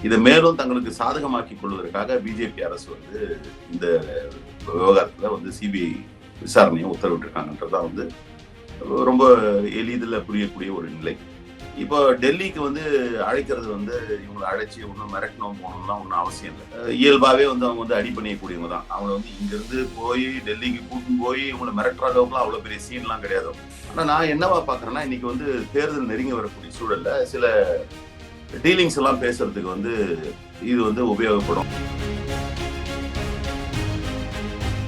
இதை மேலும் தங்களுக்கு சாதகமாக்கிக் கொள்வதற்காக பிஜேபி அரசு வந்து இந்த விவகாரத்துல வந்து சிபிஐ விசாரணையை உத்தரவிட்டிருக்காங்கன்றதுதான் வந்து ரொம்ப எளிதில் புரியக்கூடிய ஒரு நிலை. இப்போ டெல்லிக்கு வந்து அழைக்கிறது வந்து இவங்களை அழைச்சி ஒன்றும் மிரட்டணும் போகணும்லாம் ஒன்றும் அவசியம் இல்லை. இயல்பாகவே வந்து அவங்க வந்து அடிப்பணியக்கூடியவங்க தான். அவங்க வந்து இங்கிருந்து போய் டெல்லிக்கு கூட்டின்னு போய் இவங்களை மிரட்டுற அளவுக்குலாம் அவ்வளோ பெரிய சீன்லாம் கிடையாது. ஆனால் நான் என்னவா பார்க்குறேன்னா, இன்னைக்கு வந்து தேர்தல் நெருங்கி வரக்கூடிய சூழல்ல சில டீலிங்ஸ் எல்லாம் பேசுறதுக்கு வந்து இது வந்து உபயோகப்படும்.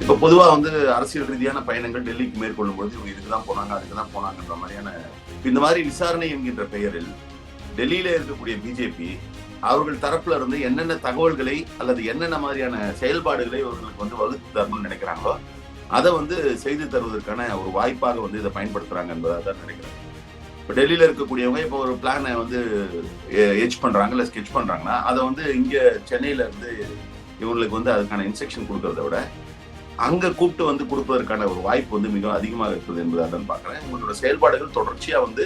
இப்போ பொதுவாக வந்து அரசியல் ரீதியான பயணங்கள் டெல்லிக்கு மேற்கொள்ளும் பொழுது இவங்க இதுக்குதான் போனாங்க அதுக்குதான் போனாங்கன்ற மாதிரியான இந்த மாதிரி விசாரணை என்கின்ற பெயரில் டெல்லியில இருக்கக்கூடிய பிஜேபி அவர்கள் தரப்புல இருந்து என்னென்ன தகவல்களை அல்லது என்னென்ன மாதிரியான செயல்பாடுகளை அவர்களுக்கு வந்து வகுத்து தரணும்னு நினைக்கிறாங்களோ அதை வந்து செய்து தருவதற்கான ஒரு வாய்ப்பாக வந்து இதை பயன்படுத்துறாங்க என்பதாக தான் நினைக்கிறேன். இப்போ டெல்லியில இருக்கக்கூடியவங்க இப்போ ஒரு பிளானை வந்து எச் பண்றாங்க இல்லை ஸ்கெச் பண்றாங்கன்னா அதை வந்து இங்க சென்னையில இருந்து இவங்களுக்கு வந்து அதுக்கான இன்ஸ்ட்ரக்ஷன் கொடுக்கறத விட அங்க கூப்பிட்டு வந்து கொடுப்பதற்கான ஒரு வாய்ப்பு வந்து மிக அதிகமாக இருக்குது என்பதாக தான் பார்க்கிறேன். உங்களோட செயல்பாடுகள் தொடர்ச்சியா வந்து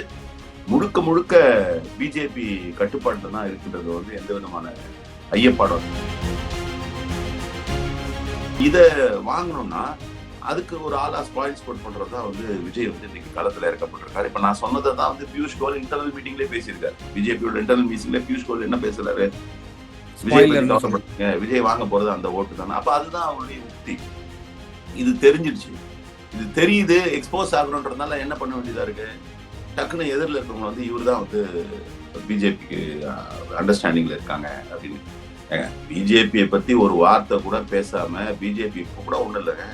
முழுக்க முழுக்க பிஜேபி கட்டுப்பாட்டில் தான் இருக்கின்றது வந்து எந்த விதமான ஐயப்பாடும். இதை வாங்கணும்னா அதுக்கு ஒரு ஆளா ஸ்பாயில் ஸ்போர்ட் பண்றதுதான் வந்து விஜய் வந்து இன்னைக்கு களத்துல இறக்கப்பட்டிருக்காரு. இப்ப நான் சொன்னதை தான் வந்து பியூஷ் கோயல் இன்டர்னல் மீட்டிங்லேயே பேசியிருக்காரு. பிஜேபியோட இன்டர்னல் மீட்டிங்ல பியூஷ் கோயல் என்ன பேசுறாரு, விஜய் வாங்க போறது அந்த ஓட்டு தானே. அப்ப அதுதான் அவருடைய உக்தி. இது தெரிஞ்சிடுச்சு, இது தெரியுது, எக்ஸ்போஸ் ஆகணுன்றதுனால என்ன பண்ண வேண்டியதா இருக்கு, டக்குன்னு எதிரில் இருக்கவங்க வந்து இவர் தான் வந்து பிஜேபிக்கு அண்டர்ஸ்டாண்டிங்ல இருக்காங்க அப்படின்னு. பிஜேபியை பத்தி ஒரு வார்த்தை கூட பேசாம பிஜேபி இப்ப கூட ஒண்ணு இல்லைங்க,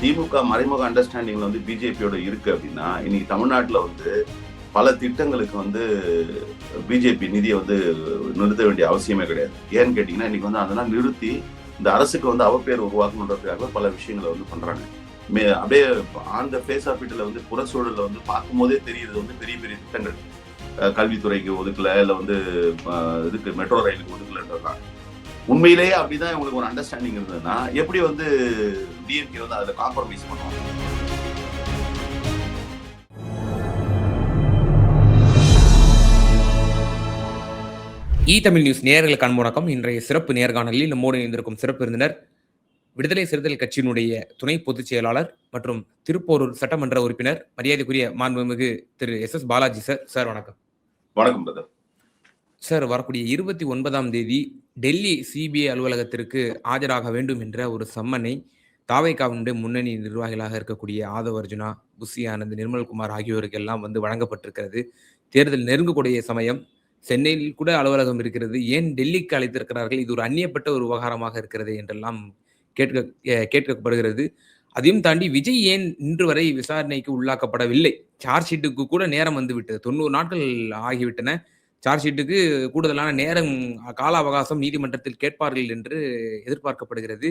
திமுக மறைமுக அண்டர்ஸ்டாண்டிங்ல வந்து பிஜேபியோட இருக்கு அப்படின்னா இன்னைக்கு தமிழ்நாட்டுல வந்து பல திட்டங்களுக்கு வந்து பிஜேபி நிதியை வந்து நிறுத்த வேண்டிய அவசியமே கிடையாது. ஏன்னு கேட்டீங்கன்னா இன்னைக்கு வந்து அதெல்லாம் நிறுத்தி இந்த அரசுக்கு வந்து அவப்பேர் உருவாக்கணுன்றதுக்காக பல விஷயங்களை வந்து பண்றாங்க. அப்படியே ஆன் ஃபேஸ் ஆஃப் இட்ல வந்து புறச்சூழல வந்து பார்க்கும் போதே தெரியுது வந்து பெரிய பெரிய திட்டங்கள் கல்வித்துறைக்கு ஒதுக்கல, இல்லை வந்து இதுக்கு மெட்ரோ ரயிலுக்கு ஒதுக்கலன்றதுதான். உண்மையிலேயே அப்படிதான் இவங்களுக்கு ஒரு அண்டர்ஸ்டாண்டிங் இருந்ததுன்னா எப்படி வந்து டிஎம்கே வந்து அதுல காம்ப்ரமைஸ் பண்ணுவாங்க? தமிழ் நியூஸ் நேயர்களுக்கு அன்பு வணக்கம். இன்றைய சிறப்பு நேர்காணலில் நம்மோடு இணைந்திருக்கும் சிறப்பு விருந்தினர் விடுதலை சிறுத்தைகள் கட்சியினுடைய துணை பொதுச் செயலாளர் மற்றும் திருப்போரூர் சட்டமன்ற உறுப்பினர் மரியாதைக்குரிய மாண்புமிகு திரு எஸ் பாலாஜி சார். சார் வணக்கம். வணக்கம் பிரதர். சார், வரக்கூடிய 29ஆம் தேதி டெல்லி சிபிஐ அலுவலகத்திற்கு ஆஜராக வேண்டும் என்ற ஒரு சம்மனை தாவைக்காவினுடைய முன்னணி நிர்வாகிகளாக இருக்கக்கூடிய ஆதவ் அர்ஜுனா, புஷி ஆனந்த், நிர்மல்குமார் ஆகியோருக்கு எல்லாம் வந்து வழங்கப்பட்டிருக்கிறது. தேர்தல் நெருங்கக்கூடிய சமயம், சென்னையில் கூட அலுவலகம் இருக்கிறது, ஏன் டெல்லிக்கு அழைத்திருக்கிறார்கள், இது ஒரு அந்நியப்பட்ட ஒரு விவகாரமாக இருக்கிறது என்றெல்லாம் கேட்கப்படுகிறது. அதையும் தாண்டி விஜய் ஏன் இன்று வரை விசாரணைக்கு உள்ளாக்கப்படவில்லை? சார்ஜ் ஷீட்டுக்கு கூட நேரம் வந்து விட்டது, 90 நாட்கள் ஆகிவிட்டன. சார்ஜ் ஷீட்டுக்கு கூடுதலான நேரம் கால அவகாசம் நீதிமன்றத்தில் கேட்பார்கள் என்று எதிர்பார்க்கப்படுகிறது.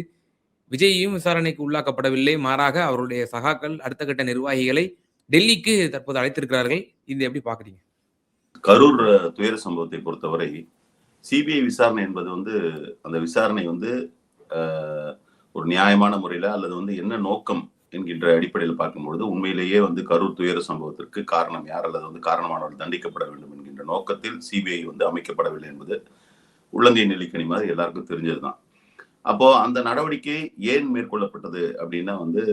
விஜயும் விசாரணைக்கு உள்ளாக்கப்படவில்லை, மாறாக அவருடைய சகாக்கள் அடுத்த கட்ட நிர்வாகிகளை டெல்லிக்கு தற்போது அழைத்திருக்கிறார்கள். இது எப்படி பாக்குறீங்க? கரூர் துயர சம்பவத்தை பொறுத்தவரை சிபிஐ விசாரணை என்பது வந்து அந்த விசாரணை வந்து ஒரு நியாயமான முறையில அல்லது வந்து என்ன நோக்கம் என்கின்ற அடிப்படையில் பார்க்கும்பொழுது உண்மையிலேயே வந்து கரூர் துயர சம்பவத்திற்கு காரணம் யார் அல்லது வந்து காரணமானவர்கள் தண்டிக்கப்பட வேண்டும் என்கின்ற நோக்கத்தில் சிபிஐ வந்து அமைக்கப்படவில்லை என்பது உள்ளங்கை நெல்லிக்கனி மாதிரி எல்லாருக்கும் தெரிஞ்சதுதான். அப்போ அந்த நடவடிக்கை ஏன் மேற்கொள்ளப்பட்டது அப்படின்னா வந்து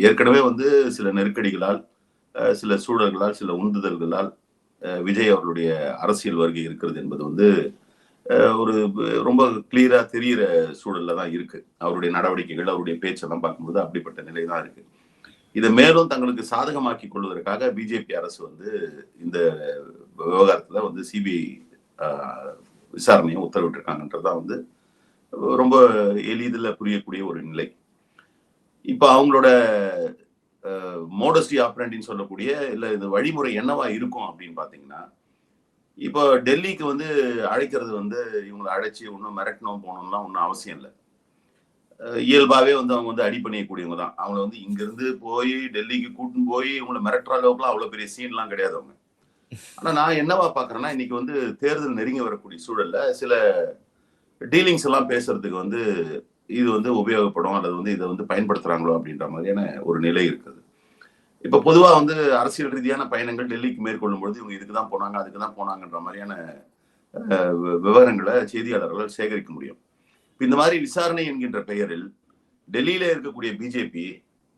ஏற்கனவே வந்து சில நெருக்கடிகளால், சில சூழல்களால், சில உந்துதல்களால் விஜய் அவர்களுடைய அரசியல் வருகை இருக்கிறது என்பது வந்து ஒரு ரொம்ப கிளியரா தெரிகிற சூழல்ல தான் இருக்கு. அவருடைய நடவடிக்கைகள், அவருடைய பேச்செல்லாம் பார்க்கும்போது அப்படிப்பட்ட நிலை தான் இருக்கு. இதை மேலும் தங்களுக்கு சாதகமாக்கி கொள்வதற்காக பிஜேபி அரசு வந்து இந்த விவகாரத்துல வந்து சிபிஐ விசாரணையை உத்தரவிட்டிருக்காங்கன்றதுதான் வந்து ரொம்ப எளிதில் புரியக்கூடிய ஒரு நிலை. இப்ப அவங்களோட மோடஸ்டி ஆப்ரண்டின்னு சொல்லக்கூடிய இல்ல இந்த வழிமுறை என்னவா இருக்கும் அப்படின்னு பாத்தீங்கன்னா, இப்போ டெல்லிக்கு வந்து அழைக்கிறது வந்து இவங்களை அழைச்சி ஒன்றும் மிரட்டணும் போகணும்லாம் ஒன்றும் அவசியம் இல்லை. இயல்பாவே வந்து அவங்க வந்து அடிப்பணியக்கூடியவங்க தான். அவங்கள வந்து இங்கிருந்து போய் டெல்லிக்கு கூட்டின்னு போய் இவங்களை மிரட்டுற அளவுக்குலாம் அவ்வளவு பெரிய சீன்லாம் கிடையாது அவங்க. ஆனா நான் என்னவா பாக்குறேன்னா, இன்னைக்கு வந்து தேர்தல் நெருங்கி வரக்கூடிய சூழல்ல சில டீலிங்ஸ் எல்லாம் பேசுறதுக்கு வந்து இது வந்து உபயோகப்படும் அல்லது வந்து இதை வந்து பயன்படுத்துறாங்களோ அப்படின்ற மாதிரியான ஒரு நிலை இருக்குது. இப்ப பொதுவா வந்து அரசியல் ரீதியான பயணங்கள் டெல்லிக்கு மேற்கொள்ளும் பொழுது இவங்க இதுக்குதான் போனாங்க, அதுக்குதான் போனாங்கன்ற மாதிரியான விவரங்களை செய்தியாளர்கள் சேகரிக்க முடியும். இந்த மாதிரி விசாரணை என்கின்ற பெயரில் டெல்லியில இருக்கக்கூடிய பிஜேபி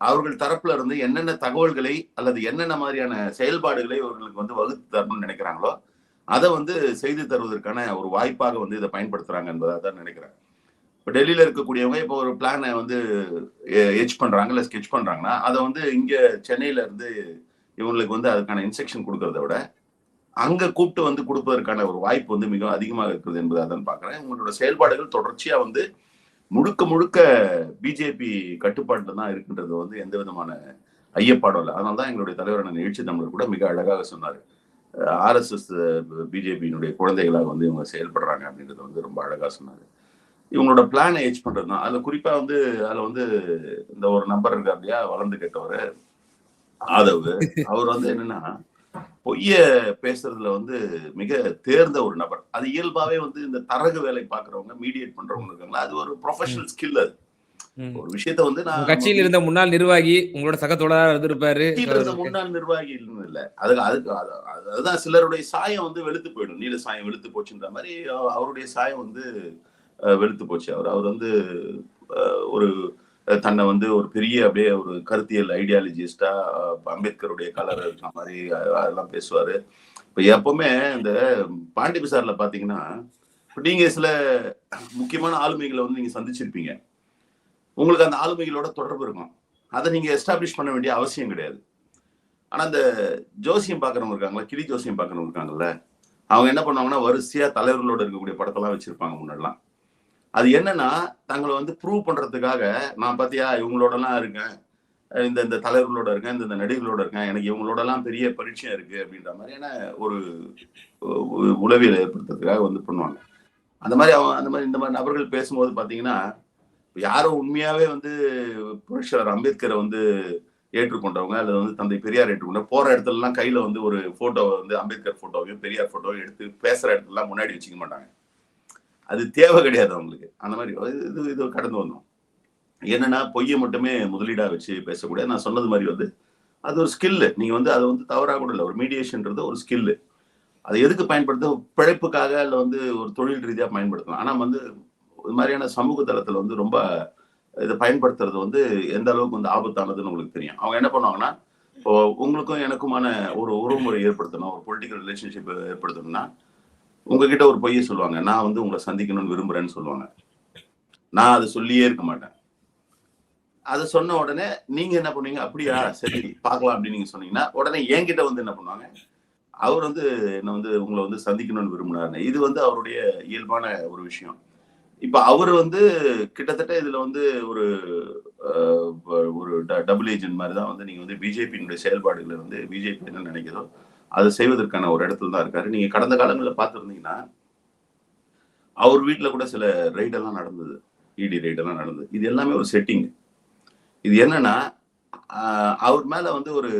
அவர்கள் தரப்புல இருந்து என்னென்ன தகவல்களை அல்லது என்னென்ன மாதிரியான செயல்பாடுகளை அவர்களுக்கு வந்து வகுத்து தரணும்னு நினைக்கிறாங்களோ அதை வந்து செய்து தருவதற்கான ஒரு வாய்ப்பாக வந்து இதை பயன்படுத்துறாங்க என்பதாக தான் நினைக்கிறேன். இப்போ டெல்லியில இருக்கக்கூடியவங்க இப்போ ஒரு பிளானை வந்து எச் பண்றாங்க இல்ல ஸ்கெச் பண்றாங்கன்னா அதை வந்து இங்க சென்னையில இருந்து இவங்களுக்கு வந்து அதுக்கான இன்ஸ்ட்ரக்ஷன் கொடுக்கறத விட அங்க கூப்பிட்டு வந்து கொடுப்பதற்கான ஒரு வாய்ப்பு வந்து மிக அதிகமாக இருக்குது என்பதாக தான் பாக்குறேன். உங்களோட செயல்பாடுகள் தொடர்ச்சியா வந்து முழுக்க முழுக்க பிஜேபி கட்டுப்பாட்டுல தான் இருக்கின்றது வந்து எந்த விதமான ஐயப்பாடும் இல்லை. அதனால்தான் எங்களுடைய தலைவரான நிகழ்ச்சி தமிழர் கூட மிக அழகாக சொன்னாரு. ஆர்எஸ்எஸ் பிஜேபியினுடைய குழந்தைகளாக வந்து இவங்க செயல்படுறாங்க அப்படின்றத வந்து ரொம்ப அழகா சொன்னாரு. இவங்களோட பிளானை எச் பண்றது தான். அதுல குறிப்பா வந்து அதுல வந்து இந்த ஒரு நம்பர் இருக்கார் இல்லையா, வளர்ந்து கேட்டவர் ஆதவ். அவர் வந்து என்னன்னா பொய்ய பேசுறதுல வந்து மிக தேர்ந்த ஒரு நபர். அது இயல்பாவே வந்து இந்த தரகு வேலை பாக்குறவங்க, மீடியேட் பண்றவங்க இருக்காங்களா, அது ஒரு ப்ரொஃபஷனல் ஸ்கில். அது ஒரு விஷயத்த வந்து நான் கட்சியில் இருந்த முன்னாள் நிர்வாகி உங்களோட சக தோழரா இருந்திருப்பாரு. இருந்த முன்னாள் நிர்வாகி இல்ல, அதுக்கு அதுக்கு அதுதான் சிலருடைய சாயம் வந்து வெளுத்து போயிடும். நீல சாயம் வெளுத்து போச்சுன்ற மாதிரி அவருடைய சாயம் வந்து வெளுத்து போச்சு. அவர் வந்து ஒரு தன்னை வந்து ஒரு பெரிய அப்படியே ஒரு கருத்தியல் ஐடியாலஜிஸ்டா அம்பேத்கருடைய கலர் இருக்கிற மாதிரி அதெல்லாம் பேசுவாரு. இப்ப எப்பவுமே இந்த பாண்டி பிசார்ல பாத்தீங்கன்னா நீங்க சில முக்கியமான ஆளுமைகளை வந்து நீங்க சந்திச்சிருப்பீங்க. உங்களுக்கு அந்த ஆளுமைகளோட தொடர்பு இருக்கும். அதை நீங்க எஸ்டாப்ளிஷ் பண்ண வேண்டிய அவசியம் கிடையாது. ஆனா இந்த ஜோசியம் பாக்குறவங்க இருக்காங்களா, கிளி ஜோசியம் பாக்குறவங்க இருக்காங்கல்ல, அவங்க என்ன பண்ணுவாங்கன்னா வரிசையா தலைவர்களோட இருக்கக்கூடிய படத்தெல்லாம் வச்சிருப்பாங்க முன்னாடிலாம். அது என்னன்னா தங்களை வந்து ப்ரூவ் பண்றதுக்காக, நான் பாத்தியா இவங்களோட எல்லாம் இருக்கேன், இந்த தலைவர்களோட இருக்கேன், இந்த நடிகர்களோட இருக்கேன், எனக்கு இவங்களோட எல்லாம் பெரிய பரிச்சயம் இருக்கு அப்படின்ற மாதிரியான ஒரு உளவியல் ஏற்படுத்துறதுக்காக வந்து பண்ணுவாங்க. அந்த மாதிரி அந்த மாதிரி இந்த மாதிரி நபர்கள் பேசும்போது பாத்தீங்கன்னா யாரும் உண்மையாவே வந்து புரட்சியாளர் அம்பேத்கரை வந்து ஏற்றுக்கொண்டவங்க அல்லது வந்து தந்தை பெரியார் ஏற்றுக்கொண்ட போற இடத்துல எல்லாம் கையில வந்து ஒரு போட்டோ வந்து அம்பேத்கர் போட்டோவையும் பெரியார் போட்டோவையும் எடுத்து பேசுற இடத்துல எல்லாம் முன்னாடி வச்சுக்க மாட்டாங்க. அது தேவை கிடையாது அவங்களுக்கு. அந்த மாதிரி இது கடந்து வந்தோம். என்னன்னா பொய்யை மட்டுமே முதலீடா வச்சு பேசக்கூடிய, நான் சொன்னது மாதிரி வந்து அது ஒரு ஸ்கில்லு. நீங்க வந்து அதை வந்து தவறாக கூட இல்லை. ஒரு மீடியேஷன்ன்றது ஒரு ஸ்கில்லு. அதை எதுக்கு பயன்படுத்த, பிழைப்புக்காக இல்லை வந்து ஒரு தொழில் ரீதியா பயன்படுத்தலாம். ஆனா வந்து இது மாதிரியான சமூக தளத்துல வந்து ரொம்ப இதை பயன்படுத்துறது வந்து எந்த அளவுக்கு வந்து ஆபத்தானதுன்னு உங்களுக்கு தெரியும். அவங்க என்ன பண்ணுவாங்கன்னா இப்போ உங்களுக்கும் எனக்குமான ஒரு உறவுமுறை ஏற்படுத்தணும், ஒரு பொலிட்டிக்கல் ரிலேஷன்ஷிப் ஏற்படுத்தணும்னா உங்ககிட்ட ஒரு பொய்யை சொல்லுவாங்க. நான் வந்து உங்களை சந்திக்கணும்னு விரும்புறேன்னு சொல்லுவாங்க. நான் அதை சொல்லியே இருக்க மாட்டேன். அதை சொன்ன உடனே நீங்க என்ன பண்ணுவீங்க, அப்படியா சரி பார்க்கலாம் அப்படின்னு நீங்க சொன்னீங்கன்னா உடனே என்கிட்ட வந்து என்ன பண்ணுவாங்க, அவர் வந்து என்ன வந்து உங்களை வந்து சந்திக்கணும்னு விரும்பினாரு. இது வந்து அவருடைய இயல்பான ஒரு விஷயம். இப்ப அவர் வந்து கிட்டத்தட்ட இதுல வந்து ஒரு ஒரு டபுள் ஏஜென்ட் மாதிரி தான் வந்து நீங்க வந்து பிஜேபியினுடைய செயல்பாடுகளை வந்து பிஜேபி என்ன நினைக்கிறதோ அதை செய்வதற்கான ஒரு இடத்துல தான் இருக்காரு. நீங்க கடந்த காலங்களில் பார்த்துருந்தீங்கன்னா அவர் வீட்டுல கூட சில ரைடெல்லாம் நடந்தது, இடி ரைடெல்லாம் நடந்தது. இது எல்லாமே ஒரு செட்டிங். இது என்னன்னா அவர் மேல வந்து ஒரு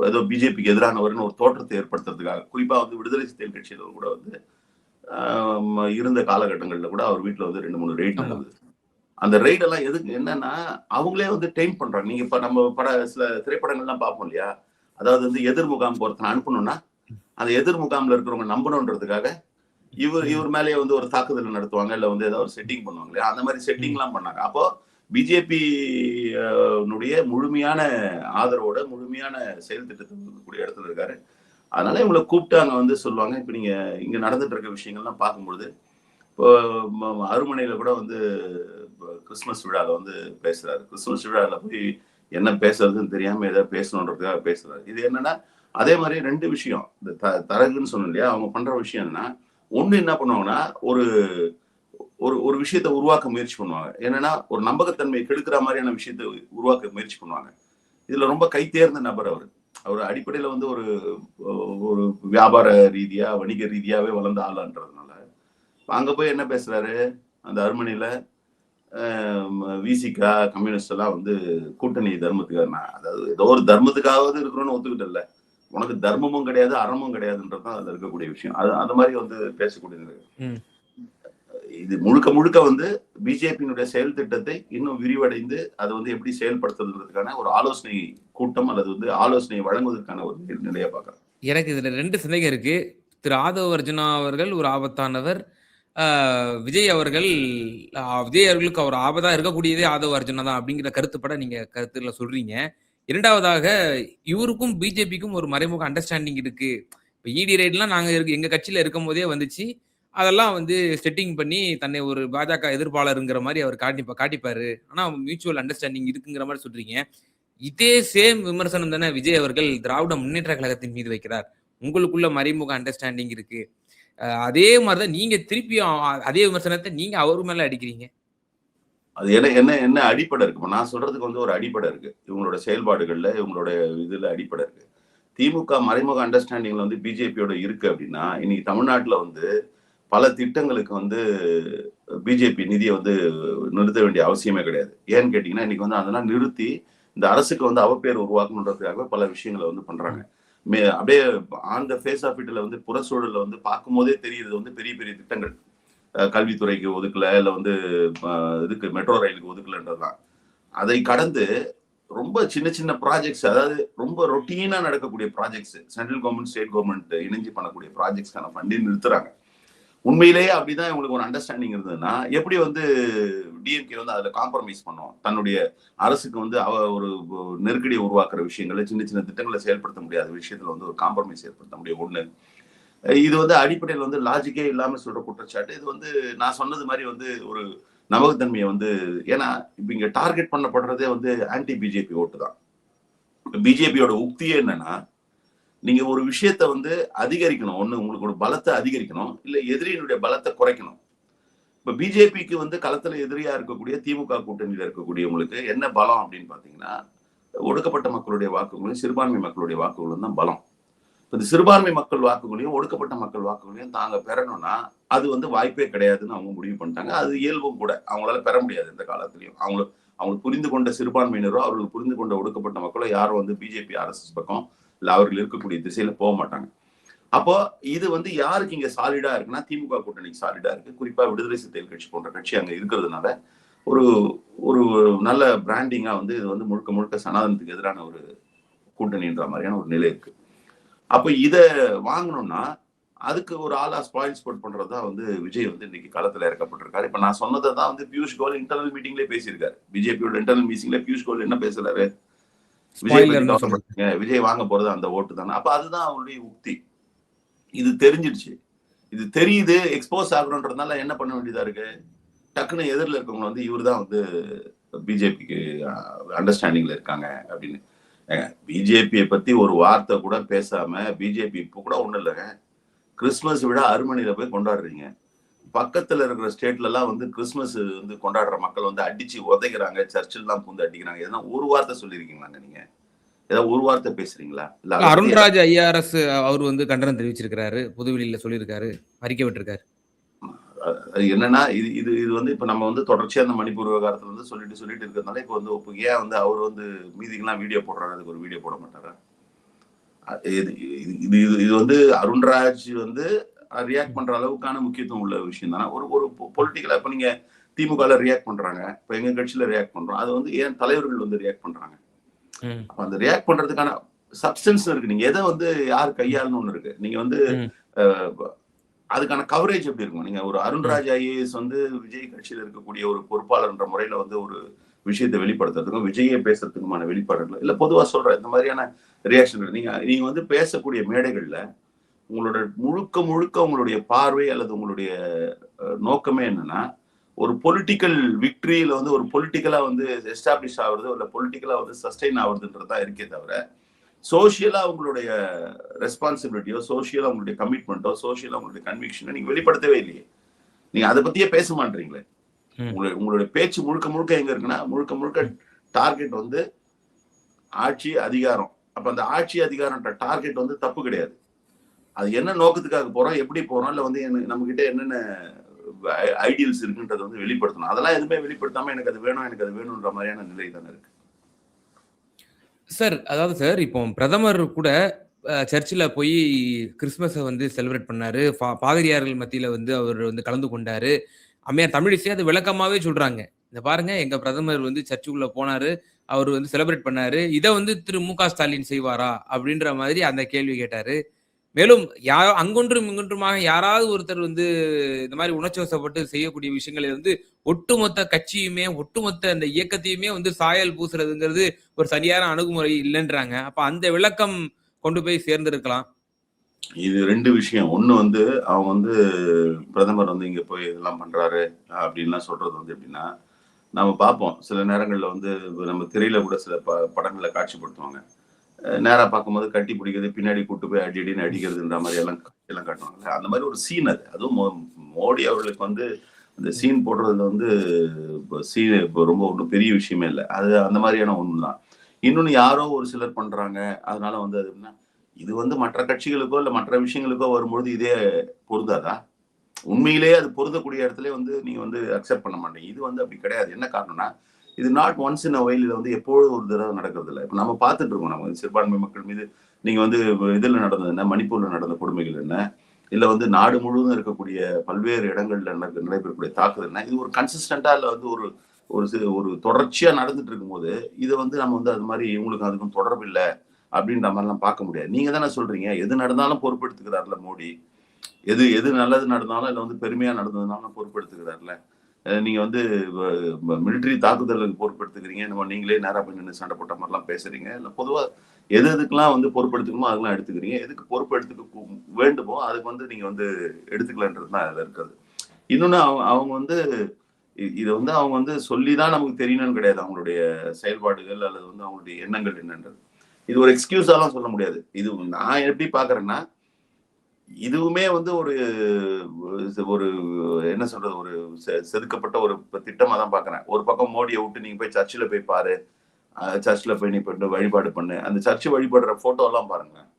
ஏதோ பிஜேபிக்கு எதிரானவர்னு ஒரு தோற்றத்தை ஏற்படுத்துறதுக்காக, குறிப்பா வந்து விடுதலை சிறுத்தைகள் கட்சியில கூட வந்து இருந்த காலகட்டங்கள்ல கூட அவர் வீட்டுல வந்து 2-3 ரைட் நடந்தது. அந்த ரைட் எல்லாம் எதுக்கு என்னன்னா அவங்களே வந்து டைம் பண்றாங்க. நீங்க இப்ப நம்ம சில திரைப்படங்கள்லாம் பார்ப்போம் இல்லையா, அதாவது வந்து எதிர் முகாம் ஒருத்தனை அனுப்பணும்னா அந்த எதிர் முகாம்ல இருக்கிறவங்க நம்பணுன்றதுக்காக இவர் மேலேயே வந்து ஒரு தாக்குதல் நடத்துவாங்க, இல்ல வந்து ஏதாவது ஒரு செட்டிங் பண்ணுவாங்க இல்லையா, அந்த மாதிரி செட்டிங் எல்லாம் பண்ணாங்க. அப்போ பிஜேபி முழுமையான ஆதரவோட முழுமையான செயல் திட்டத்தை கூடிய இடத்துல இருக்காரு. அதனால இவங்களை கூப்பிட்டு அங்க வந்து சொல்லுவாங்க. இப்ப நீங்க இங்க நடந்துட்டு இருக்க விஷயங்கள்லாம் பார்க்கும்பொழுது இப்போ அருமனையில கூட வந்து கிறிஸ்துமஸ் விழால வந்து பேசுறாரு. கிறிஸ்துமஸ் விழால போய் என்ன பேசுறதுன்னு தெரியாம ஏதாவது பேசணுன்றதுக்காக பேசுறாரு. இது என்னன்னா அதே மாதிரி 2 விஷயம். இந்த தரகுன்னு சொன்னோம் இல்லையா, அவங்க பண்ற விஷயம் என்னன்னா, ஒண்ணு என்ன பண்ணுவாங்கன்னா ஒரு ஒரு விஷயத்தை உருவாக்க முயற்சி பண்ணுவாங்க. என்னன்னா ஒரு நம்பகத்தன்மையை கெடுக்கிற மாதிரியான விஷயத்தை உருவாக்க முயற்சி பண்ணுவாங்க. இதுல ரொம்ப கை தேர்ந்த நபர் அவர். அவர் அடிப்படையில வந்து ஒரு ஒரு வியாபார ரீதியா வணிக ரீதியாவே வளர்ந்த ஆளான்றதுனால அங்க போய் என்ன பேசுறாரு, அந்த அருமனையில விசிகா கம்யூனிஸ்ட் எல்லாம் வந்து கூட்டணி தர்மத்துக்காக, அதாவது ஏதோ ஒரு தர்மத்துக்காவது இருக்கிறோன்னு ஒத்துக்கிட்டல, உனக்கு தர்மமும் கிடையாது அறமும் கிடையாதுன்றதுதான் அதுல இருக்கக்கூடிய விஷயம். அது அந்த மாதிரி வந்து பேசக்கூடியது. இது முழுக்க முழுக்க வந்து பிஜேபியினுடைய செயல் திட்டத்தை இன்னும் விரிவடைந்து அதை வந்து எப்படி செயல்படுத்துறதுக்கான ஒரு ஆலோசனை கூட்டம் அல்லது வந்து ஆலோசனை வழங்குவதற்கான ஒரு நிலையை பார்க்குறேன். எனக்கு இதுல 2 சந்தேகம் இருக்கு. திரு ஆதவ அர்ஜுனா அவர்கள் ஒரு ஆபத்தானவர். ஆ விஜய் அவர்கள் விஜய் அவர்களுக்கு அவர் ஆபத்தா இருக்கக்கூடியதே ஆதவ அர்ஜுனா தான் அப்படிங்கிற கருத்துப்பட நீங்க கருத்துல சொல்றீங்க. 2வதாக இவருக்கும் பிஜேபிக்கும் ஒரு மறைமுக அண்டர்ஸ்டாண்டிங் இருக்கு. இப்ப இடி ரைட்லாம் நாங்க எங்க கட்சியில இருக்கும்போதே வந்துச்சு. அதெல்லாம் வந்து செட்டிங் பண்ணி தன்னை ஒரு பாஜக எதிர்ப்பாளர்ங்கிற மாரி அவர் காட்டிப்பாரு. ஆனா மியூச்சுவல் அண்டர்ஸ்டாண்டிங் இருக்குங்கிற மாரி சொல்றீங்க. இதே சேம் விமர்சனம் தானே விஜய் அவர்கள் திராவிட முன்னேற்ற கழகத்தின் மீது வைக்கிறார். உங்களுக்குள்ள மறைமுக அண்டர்ஸ்டாண்டிங் இருக்கு. அதே மாரி தான் நீங்க திருப்பியும் அதே விமர்சனத்த நீங்க அவர் மேல அடிக்கிறீங்க. அது என்ன என்ன என்ன அடிப்படை இருக்கு? இப்ப நான் சொல்றதுக்கு வந்து ஒரு அடிப்படை இருக்கு. இவங்களோட செயல்பாடுகள்ல, இவங்களோட இதுல அடிப்படை இருக்கு. திமுக மறைமுக அண்டர்ஸ்டாண்டிங்ல வந்து பிஜேபியோட இருக்கு அப்படின்னா, இன்னைக்கு தமிழ்நாட்டுல வந்து பல திட்டங்களுக்கு வந்து பிஜேபி நிதியை வந்து நிறுத்த வேண்டிய அவசியமே கிடையாது. ஏன்னு கேட்டீங்கன்னா, இன்னைக்கு வந்து அதெல்லாம் நிறுத்தி இந்த அரசுக்கு வந்து அவப்பேர் உருவாக்கணுன்றதுக்காக பல விஷயங்களை வந்து பண்றாங்க. அப்படியே ஆன் த ஃபேஸ் ஆஃப் இட்ல வந்து புறச்சூழல்ல வந்து பார்க்கும் போதே தெரியுது வந்து பெரிய பெரிய திட்டங்கள் கல்வித்துறைக்கு ஒதுக்கல, இல்ல வந்து இதுக்கு மெட்ரோ ரயிலுக்கு ஒதுக்கலன்றதுதான். அதை கடந்து ரொம்ப சின்ன சின்ன ப்ராஜெக்ட்ஸ், அதாவது ரொம்ப ரொட்டீனா நடக்கக்கூடிய projects, central government state government இணைஞ்சு பண்ணக்கூடிய ப்ராஜெக்ட்ஸ்க்கான ஃபண்டிங் நிறுத்துறாங்க. உண்மையிலேயே அப்படிதான் இவங்களுக்கு ஒரு அண்டர்ஸ்டாண்டிங் இருந்ததுன்னா எப்படி வந்து டிஎம்கே வந்து அதுல காம்ப்ரமைஸ் பண்ணும்? தன்னுடைய அரசுக்கு வந்து ஒரு நெருக்கடியை உருவாக்குற விஷயங்களை, சின்ன சின்ன திட்டங்களை செயல்படுத்த முடியாத விஷயத்துல வந்து ஒரு காம்ப்ரமைஸ் ஏற்படுத்த முடியும். ஒண்ணு, இது வந்து அடிப்படையில் வந்து லாஜிக்கே இல்லாம சொல்ற குற்றச்சாட்டு. இது வந்து நான் சொன்னது மாதிரி வந்து ஒரு நம்பகத்தன்மையை வந்து, ஏன்னா இப்ப இங்க டார்கெட் பண்ணப்படுறதே வந்து ஆன்டி பிஜேபி ஓட்டு தான். பிஜேபியோட உக்தியே என்னன்னா, நீங்க ஒரு விஷயத்த வந்து அதிகரிக்கணும். ஒண்ணு உங்களுக்கு ஒரு பலத்தை அதிகரிக்கணும், இல்ல எதிரியினுடைய பலத்தை குறைக்கணும். இப்ப பிஜேபிக்கு வந்து களத்துல எதிரியா இருக்கக்கூடிய திமுக கூட்டணியில இருக்கக்கூடியவங்களுக்கு என்ன பலம் அப்படின்னு பாத்தீங்கன்னா, ஒடுக்கப்பட்ட மக்களுடைய வாக்குகளும் சிறுபான்மை மக்களுடைய வாக்குகளும் தான் பலம். இந்த சிறுபான்மை மக்கள் வாக்குகளையும் ஒடுக்கப்பட்ட மக்கள் வாக்குகளையும் தாங்க பெறணும்னா அது வந்து வாய்ப்பே கிடையாதுன்னு அவங்க முடிவு பண்ணிட்டாங்க. அது இயல்பும் கூட. அவங்களால பெற முடியாது இந்த காலத்திலையும். அவங்க புரிந்து கொண்ட சிறுபான்மையினரோ, அவர்கள் புரிந்து கொண்ட ஒடுக்கப்பட்ட மக்களோ யாரும் வந்து பிஜேபி ஆர்எஸ்எஸ் பக்கம் இல்ல அவர்கள் இருக்கக்கூடிய திசையில போக மாட்டாங்க. அப்போ இது வந்து யாருக்கு இங்க சாலிடா இருக்குன்னா திமுக கூட்டணிக்கு சாலிடா இருக்கு. குறிப்பா விடுதலை சிறுத்தைகள் கட்சி போன்ற கட்சி அங்க இருக்கிறதுனால ஒரு ஒரு நல்ல பிராண்டிங்கா வந்து இது வந்து முழுக்க முழுக்க சனாதனத்துக்கு எதிரான ஒரு கூட்டணின்ற மாதிரியான ஒரு நிலை இருக்கு. அப்ப இத வாங்கணும்னா அதுக்கு ஒரு ஆளா ஸ்பாயில் ஸ்போர்ட் பண்றதுதான் வந்து விஜய் வந்து இன்னைக்கு களத்துல இறக்கப்பட்டிருக்காரு. இப்ப நான் சொன்னதை தான் வந்து பியூஷ் கோயல் இன்டர்னல் மீட்டிங்லேயே பேசியிருக்காரு. பிஜேபியோட இன்டர்னல் மீட்டிங்ல பியூஷ் கோயல் என்ன பேசுறாரு? விஜய் பத்தி கவலைப்படுறீங்க, விஜய் வாங்க போறது அந்த ஓட்டு தானே. அப்ப அதுதான் அவருடைய உக்தி. இது தெரிஞ்சிடுச்சு. இது தெரியுது, எக்ஸ்போஸ் ஆகணுன்றதுனால என்ன பண்ண வேண்டியதா இருக்கு? டக்குன்னு எதிரில் இருக்கவங்க வந்து இவர் தான் வந்து பிஜேபிக்கு அண்டர்ஸ்டாண்டிங்ல இருக்காங்க அப்படின்னு. பிஜேபியை பத்தி ஒரு வார்த்தை கூட பேசாம, பிஜேபி இப்போ கூட ஒண்ணும் இல்லைங்க, கிறிஸ்துமஸ் விழா அருமனையில போய் கொண்டாடுறீங்க. பக்கத்துல இருக்கிற ஸ்டேட்ல எல்லாம் வந்து கிறிஸ்துமஸ் வந்து கொண்டாடுற மக்கள் வந்து அடிச்சு உதைக்கிறாங்க, சர்ச்சில் எல்லாம் பூந்து அடிக்கிறாங்க. எதனா ஒரு வார்த்தை சொல்லியிருக்கீங்களாங்க நீங்க? ஏதாவது ஒரு வார்த்தை பேசுறீங்களா? இல்ல அருண்ராஜ் ஐஆர்எஸ் அவர் வந்து கண்டனம் தெரிவிச்சிருக்காரு, பொதுவெளியில சொல்லியிருக்காரு, அறிக்கை விட்டிருக்காரு. என்னன்னா இது இது இது வந்து இப்ப நம்ம வந்து தொடர்ச்சியா அந்த மணிப்பூர் விவகாரத்துல வந்து சொல்லிட்டு இருக்கிறதுனால இப்ப வந்து ஏன் வந்து அவர் வந்து மீதிக்கெல்லாம் வீடியோ போடுறாரு, அதுக்கு ஒரு வீடியோ போட மாட்டாரா? இது இது இது வந்து அருண்ராஜ் வந்து ரியாக்ட் பண்ற அளவுக்கான முக்கியத்துவம் உள்ள விஷயம் தானே. ஒரு ஒரு பொலிட்டிக்கலா இப்ப நீங்க திமுக ரியாக்ட் பண்றாங்க, இப்ப எங்க கட்சியில ரியாக்ட் பண்றோம், அது வந்து ஏன் தலைவர்கள் வந்து ரியாக்ட் பண்றாங்க. அப்ப அந்த ரியாக்ட் பண்றதுக்கான சப்ஸ்டன்ஸ் இருக்கு. நீங்க எதை வந்து யார் கையாளணும் ஒண்ணு இருக்கு. நீங்க வந்து அதுக்கான கவரேஜ் எப்படி இருக்கும்? நீங்க ஒரு அருண்ராஜ் ஐஏஎஸ் வந்து விஜய் கட்சியில இருக்கக்கூடிய ஒரு பொறுப்பாளர்ன்ற முறையில வந்து ஒரு விஷயத்தை வெளிப்படுத்துறதுக்கும் விஜயை பேசுறதுக்குமான வெளிப்பாடுகள் இல்ல பொதுவா சொல்ற இந்த மாதிரியான ரியாக்ஷன் நீங்க வந்து பேசக்கூடிய மேடைகள்ல உங்களோட முழுக்க உங்களுடைய பார்வை அல்லது உங்களுடைய நோக்கமே என்னன்னா ஒரு பொலிட்டிக்கல் விக்டரியில வந்து ஒரு பொலிட்டிக்கலா வந்து எஸ்டாப்ளிஷ் ஆகுறது இல்ல பொலிட்டிக்கலா வந்து சஸ்டெயின் ஆகுறதுன்றதுதான் இருக்கே தவிர சோசியலா உங்களுடைய ரெஸ்பான்சிபிலிட்டியோ, சோசியலா உங்களுடைய கமிட்மெண்ட்டோ, சோசியலா உங்களுடைய கன்விக்ஷனோ நீங்க வெளிப்படுத்தவே இல்லையே. நீங்க அதை பத்தியே பேச மாட்டீங்களே. உங்களுடைய பேச்சு முழுக்க எங்க இருக்குன்னா முழுக்க டார்கெட் வந்து ஆட்சி அதிகாரம். அப்ப அந்த ஆட்சி அதிகாரம்ன்ற டார்கெட் வந்து தப்பு கிடையாது. அது என்ன நோக்கத்துக்காக போறோம், எப்படி போறோம், இல்ல வந்து நம்ம கிட்ட என்னென்ன ஐடியல்ஸ் இருக்குன்றதை வந்து வெளிப்படுத்தணும். அதெல்லாம் எதுவுமே வெளிப்படுத்தாம எனக்கு அது வேணும்ன்ற மாதிரியான நிலை தானே இருக்கு. சார், அதாவது சார், இப்போ பிரதமர் கூட சர்ச்சில் போய் கிறிஸ்துமஸை வந்து செலிப்ரேட் பண்ணாரு. பாதிரியார்கள் மத்தியில வந்து அவர் வந்து கலந்து கொண்டாரு. அம்மையார் தமிழிசை அது விளக்கமாவே சொல்றாங்க. இந்த பாருங்க, எங்க பிரதமர் வந்து சர்ச்சுக்குள்ள போனாரு, அவர் வந்து செலிப்ரேட் பண்ணாரு. இத வந்து திரு மு.க. ஸ்டாலின் செய்வாரா? அப்படின்ற மாதிரி அந்த கேள்வி கேட்டாரு. மேலும் அங்கொன்றும் இங்கொன்றுமாக யாராவது ஒருத்தர் வந்து இந்த மாரி உணர்ச்சி வசப்பட்டு செய்யக்கூடிய விஷயங்களை வந்து ஒட்டுமொத்த கட்சியுமே, ஒட்டுமொத்த அந்த இயக்கத்தையுமே வந்து சாயல் பூசுறதுங்கிறது ஒரு சரியான அணுகுமுறை இல்லன்றாங்க. அப்ப அந்த விளக்கம் கொண்டு போய் சேர்ந்திருக்கலாம். இது 2 விஷயம். ஒண்ணு வந்து அவங்க வந்து பிரதமர் வந்து இங்க போய் இதெல்லாம் பண்றாரு அப்படின்லாம் சொல்றது வந்து எப்படின்னா, நம்ம பார்ப்போம். சில நேரங்கள்ல வந்து நம்ம திரையில கூட சில படங்கள காட்சிப்படுத்துவாங்க. நேரா பார்க்கும்போது கட்டி பிடிக்கிறது, பின்னாடி கூட்டு போய் அடி அடின்னு அடிக்கிறதுன்ற மாரி எல்லாம் காட்டுவாங்கல்ல. அந்த மாரி ஒரு சீன் அது. அதுவும் மோடி அவர்களுக்கு வந்து அந்த சீன் போடுறதுல வந்து சீன் ரொம்ப ஒண்ணும் பெரிய விஷயமே இல்ல. அது அந்த மாரியான ஒண்ணு தான். இன்னொன்னு யாரோ ஒரு சிலர் பண்றாங்க. அதனால வந்து அது என்ன, இது வந்து மற்ற கட்சிகளுக்கோ, இல்ல மற்ற விஷயங்களுக்கோ வரும்பொழுது இதே பொருந்தாதா? உண்மையிலேயே அது பொருந்தக்கூடிய இடத்துலயே வந்து நீங்க வந்து அக்செப்ட் பண்ண மாட்டீங்க. இது வந்து அப்படி கிடையாது. என்ன காரணம்னா, இது not once in a while. இது வந்து எப்பொழுதும் ஒரு தடவ நடக்கிறது இல்ல. இப்ப நம்ம பார்த்துட்டு இருக்கோம். நம்ம சிறுபான்மை மக்கள் மீது நீங்க வந்து இதுல நடந்தது என்ன? மணிப்பூர்ல நடந்த கொடுமைகள் என்ன? இல்ல வந்து நாடு முழுவதும் இருக்கக்கூடிய பல்வேறு இடங்கள்ல நடைபெறக்கூடிய தாக்குதல் என்ன? இது ஒரு கன்சிஸ்டன்ட்டா இல்ல வந்து ஒரு ஒரு ஒரு தொடர்ச்சியா நடந்துட்டு இருக்கும்போது, இத வந்து நம்ம வந்து அது மாரி இவங்களுக்கு அதுக்கும் தொடர்பு இல்ல அப்படின்ற மாரிலாம் பார்க்க முடியாது. நீங்க தானே சொல்றீங்க, எது நடந்தாலும் பொறுப்பெடுத்துக்கிறார்ல மோடி. எது எது நல்லது நடந்தாலும் இல்ல வந்து பெருமையா நடந்ததுனாலும் பொறுப்பெடுத்துக்கிறார்ல. நீங்க வந்து மிலிட்டரி தாக்குதலுக்கு பொறுப்பெடுத்துக்கிறீங்க. நம்ம நீங்களே நேரா போய் நின்னு சண்டை போட்ட மாரிலாம் பேசுறீங்க. இல்ல பொதுவா எது எதுக்கெல்லாம் வந்து பொறுப்பெடுத்துக்கணுமோ அதெல்லாம் எடுத்துக்கிறீங்க. எதுக்கு பொறுப்பு எடுத்துக்க வேண்டுமோ அதுக்கு வந்து நீங்க வந்து எடுத்துக்கலன்றது தான் அதுல இருக்கிறது. இன்னொன்னு அவங்க வந்து இத வந்து அவங்க வந்து சொல்லி தான் நமக்கு தெரியணும்னு கிடையாது. அவங்களுடைய செயல்பாடுகள் அல்லது வந்து அவங்களுடைய எண்ணங்கள் என்னன்றது. இது ஒரு எக்ஸ்கியூஸாலாம் சொல்ல முடியாது. இது நான் எப்படி பார்க்குறேன்னா, இதுவுமே வந்து ஒரு ஒரு என்ன சொல்றது? ஒரு செதுக்கப்பட்ட ஒரு திட்டமா தான் பார்க்குறேன். ஒரு பக்கம் மோடிய விட்டு நீங்க போய் சர்ச்சில போய் பாரு. சர்ச்ல போய் நீ போயிட்டு வழிபாடு பண்ணு. அந்த சர்ச் வழிபடுற ஃபோட்டோலாம் பாருங்களேன்.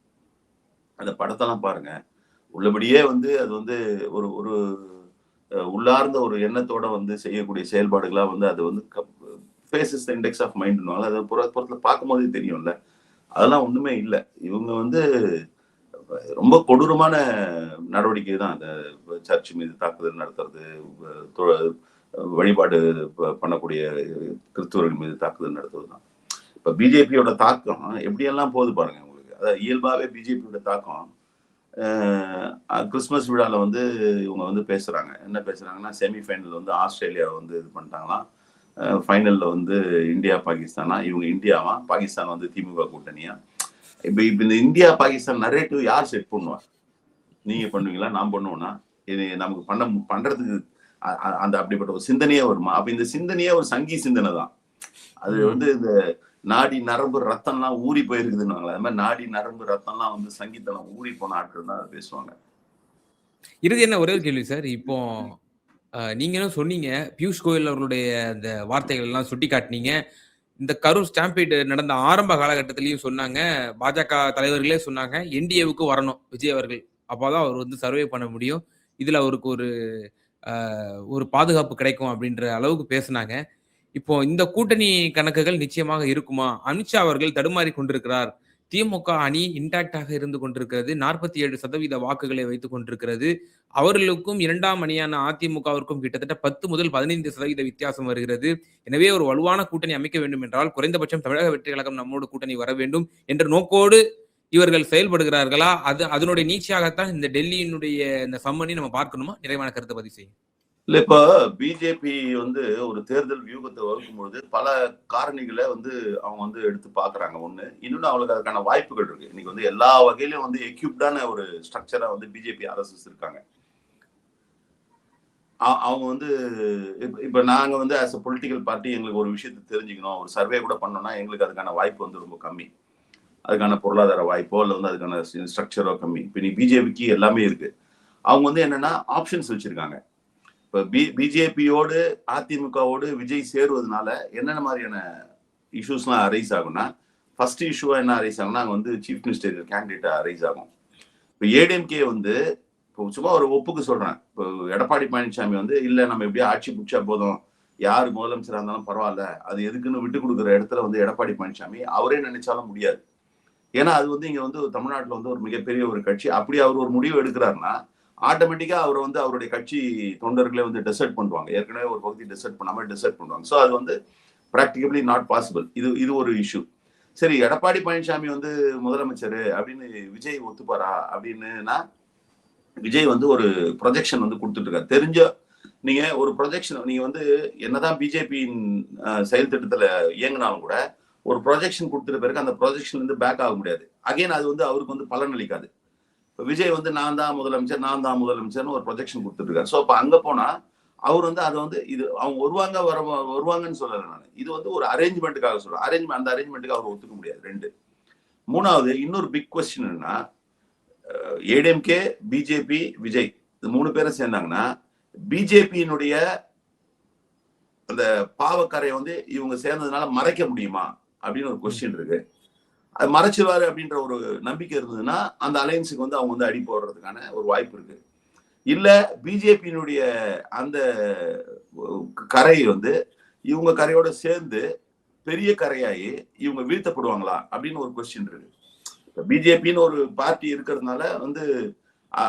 அந்த படத்தெல்லாம் பாருங்க. உள்ளபடியே வந்து அது வந்து ஒரு ஒரு உள்ளார்ந்த ஒரு எண்ணத்தோட வந்து செய்யக்கூடிய செயல்பாடுகளா வந்து அது வந்து ஃபேஸஸ் த இண்டெக்ஸ் ஆஃப் மைண்ட்ன்னுவாங்க. அத புறத்துல பார்க்கும்போதே தெரியும்ல. அதெல்லாம் ஒண்ணுமே இல்ல. இவங்க வந்து ரொம்ப கொடூரமான நடவடிக்கை தான். அந்த சர்ச் மீது தாக்குதல் நடத்துறது, வழிபாடு பண்ணக்கூடிய கிறிஸ்தவர்கள் மீது தாக்குதல் நடத்துவது தான். இப்ப பிஜேபியோட தாக்கம் எப்படியெல்லாம் போகுது பாருங்க உங்களுக்கு. அதாவது இயல்பாவே பிஜேபியோட தாக்கம் கிறிஸ்துமஸ் விழால வந்து இவங்க வந்து பேசுறாங்க. என்ன பேசுறாங்கன்னா, செமி ஃபைனல் வந்து ஆஸ்திரேலியாவை வந்து இது பண்ணிட்டாங்களாம். ஃபைனல்ல வந்து இந்தியா, பாகிஸ்தானா? இவங்க இந்தியாவா? பாகிஸ்தான் வந்து திமுக கூட்டணியா? இப்ப இப்ப இந்த இந்தியா, பாகிஸ்தான் நரேட்டிவ் யார் செட் பண்ணுவா? நீங்க பண்ணுவீங்களா? நான் பண்ணுவேனா? இது நமக்கு பண்றதுக்கு அந்த அப்படிப்பட்ட ஒரு சிந்தனையே வருமா? அப்ப இந்த சிந்தனையே ஒரு சங்கி சிந்தனை தான். அது வந்து இந்த நாடி நரம்பு ரத்தம்லாம் ஊறி போயிருக்குதுன்னு அது மாதிரி நாடி நரம்பு ரத்தம்லாம் வந்து சங்கித்தனம் ஊறி போன ஆட்கள் தான் அதை பேசுவாங்க. இறுதி என்ன ஒரே ஒரு கேள்வி சார். இப்போ நீங்களும் சொன்னீங்க. பியூஷ் கோயல் அவர்களுடைய அந்த வார்த்தைகள் எல்லாம் சுட்டிக்காட்டுனீங்க. இந்த கரூர் ஸ்டாம்பீட் நடந்த ஆரம்ப காலகட்டத்திலயும் சொன்னாங்க. பாஜக தலைவர்களே சொன்னாங்க. என்டிஏவுக்கு வரணும் விஜய் அவர்கள். அப்பதான் அவர் வந்து சர்வே பண்ண முடியும். இதுல அவருக்கு அ ஒரு பாதுகாப்பு கிடைக்கும் அப்படின்ற அளவுக்கு பேசுனாங்க. இப்போ இந்த கூட்டணி கணக்குகள் நிச்சயமாக இருக்குமா? அமித்ஷா அவர்கள் தடுமாறிக் கொண்டிருக்கிறார். திமுக அணி இன்டாக்ட்டாக இருந்து கொண்டிருக்கிறது. 47% வாக்குகளை வைத்துக் கொண்டிருக்கிறது. அவர்களுக்கும் 2ஆம் அணியான அதிமுகவிற்கும் கிட்டத்தட்ட 10 முதல் 15% வித்தியாசம் வருகிறது. எனவே ஒரு வலுவான கூட்டணி அமைக்க வேண்டும் என்றால், குறைந்தபட்சம் தமிழக வெற்றி கழகம் நம்மோடு கூட்டணி வர வேண்டும் என்ற நோக்கோடு இவர்கள் செயல்படுகிறார்களா? அதனுடைய நீட்சியாகத்தான் இந்த டெல்லியினுடைய இந்த சம்மனை நம்ம பார்க்கணுமா? நிறைவான கருத்த பதிவு செய்யுங்க. இல்ல இப்ப பிஜேபி வந்து ஒரு தேர்தல் வியூகத்தை வகுக்கும்பொழுது பல காரணிகளை வந்து அவங்க வந்து எடுத்து பாக்குறாங்க. ஒண்ணு இன்னொன்னு அவங்களுக்கு அதுக்கான வாய்ப்புகள் இருக்கு. இன்னைக்கு வந்து எல்லா வகையிலும் வந்து எக்யூப்டான ஒரு ஸ்ட்ரக்சரா வந்து பிஜேபி ஆர்எஸ்எஸ் இருக்காங்க. அவங்க வந்து இப்ப நாங்க வந்து ஆஸ் அ பொலிட்டிக்கல் பார்ட்டி எங்களுக்கு ஒரு விஷயத்தை தெரிஞ்சுக்கணும், ஒரு சர்வே கூட பண்ணோம்னா எங்களுக்கு அதுக்கான வாய்ப்பு வந்து ரொம்ப கம்மி. அதுக்கான பொருளாதார வாய்ப்போ இல்ல வந்து அதுக்கான ஸ்ட்ரக்சரோ கம்மி. இப்ப நீ பிஜேபிக்கு எல்லாமே இருக்கு. அவங்க வந்து என்னன்னா ஆப்ஷன்ஸ் வச்சிருக்காங்க. இப்ப பிஜேபியோடு அதிமுகவோடு விஜய் சேருவதனால என்னென்ன மாதிரியான இஷ்யூஸ்லாம் அரைஸ் ஆகும்னா, ஃபர்ஸ்ட் இஷ்யூவா என்ன அரைஸ் ஆகும்னா, அங்க வந்து சீஃப் மினிஸ்டர் கேண்டிடேட்டா அரைஸ் ஆகும். இப்ப ஏடிஎம்கே வந்து இப்போ சும்மா ஒரு ஒப்புக்கு சொல்றேன். இப்போ எடப்பாடி பழனிசாமி வந்து இல்ல நம்ம எப்படியோ ஆட்சி பிடிச்சா போதும். யாரு முதலமைச்சரா இருந்தாலும் பரவாயில்ல. அது எதுக்குன்னு விட்டு கொடுக்குற இடத்துல வந்து எடப்பாடி பழனிசாமி அவரே நினைச்சாலும் முடியாது. ஏன்னா அது வந்து இங்க வந்து தமிழ்நாட்டுல வந்து ஒரு மிகப்பெரிய ஒரு கட்சி. அப்படி அவர் ஒரு முடிவு எடுக்கிறாருன்னா, ஆட்டோமேட்டிக்கா அவர் வந்து அவருடைய கட்சி தொண்டர்களே வந்து டெசர்ட் பண்ணுவாங்க. ஏற்கனவே ஒரு பகுதி டெசர்ட் பண்ணாம டெசர்ட் பண்ணுவாங்க. சோ அது வந்து பிராக்டிகபிளி நாட் பாசிபிள். இது ஒரு இஷ்யூ. சரி, எடப்பாடி பழனிசாமி வந்து முதலமைச்சர் அப்படின்னு விஜய் ஒத்துப்பாரா அப்படின்னா, விஜய் வந்து ஒரு ப்ரொஜெக்ஷன் வந்து கொடுத்துட்டு இருக்காரு. தெரிஞ்ச நீங்க ஒரு ப்ரொஜெக்ஷன், நீங்க வந்து என்னதான் பிஜேபியின் செயல் திட்டத்துல இயங்கினாலும் கூட ஒரு ப்ரொஜெக்ஷன் கொடுத்துட்ட பிறகு அந்த ப்ரொஜெக்ஷன் வந்து பேக் ஆக முடியாது. அகைன் அது வந்து அவருக்கு வந்து பலன் அளிக்காது. இப்போ விஜய் வந்து நான் தான் முதலமைச்சர்னு ஒரு ப்ரொஜெக்ஷன் கொடுத்துட்டு இருக்காரு. ஸோ அப்போ அங்க போனா அவர் வந்து அதை வந்து இது அவங்க வருவாங்கன்னு சொல்லலை நான். இது வந்து ஒரு அரேஞ்ச்மெண்ட்டுக்காக சொல்றேன். அந்த அரேஞ்ச்மெண்ட்டுக்கு அவர் ஒத்துக்க முடியாது. 2. 3வது இன்னொரு பிக் கொஸ்டின் என்னன்னா, ஏடிஎம்கே, பிஜேபி, விஜய் இது 3 பேரும் சேர்ந்தாங்கன்னா பிஜேபியினுடைய அந்த பாவக்கரையை வந்து இவங்க சேர்ந்ததுனால மறைக்க முடியுமா அப்படின்னு ஒரு கொஸ்டின் இருக்கு. அது மறைச்சிருவாரு அப்படின்ற ஒரு நம்பிக்கை இருந்ததுன்னா அந்த அலையன்ஸுக்கு வந்து அவங்க வந்து அடி போடுறதுக்கான ஒரு வாய்ப்பு இருக்கு. இல்ல பிஜேபியினுடைய அந்த கரை வந்து இவங்க கரையோட சேர்ந்து பெரிய கரையாகி இவங்க வீழ்த்தப்படுவாங்களா அப்படின்னு ஒரு கொஸ்டின் இருக்கு. பிஜேபின்னு ஒரு பார்ட்டி இருக்கிறதுனால வந்து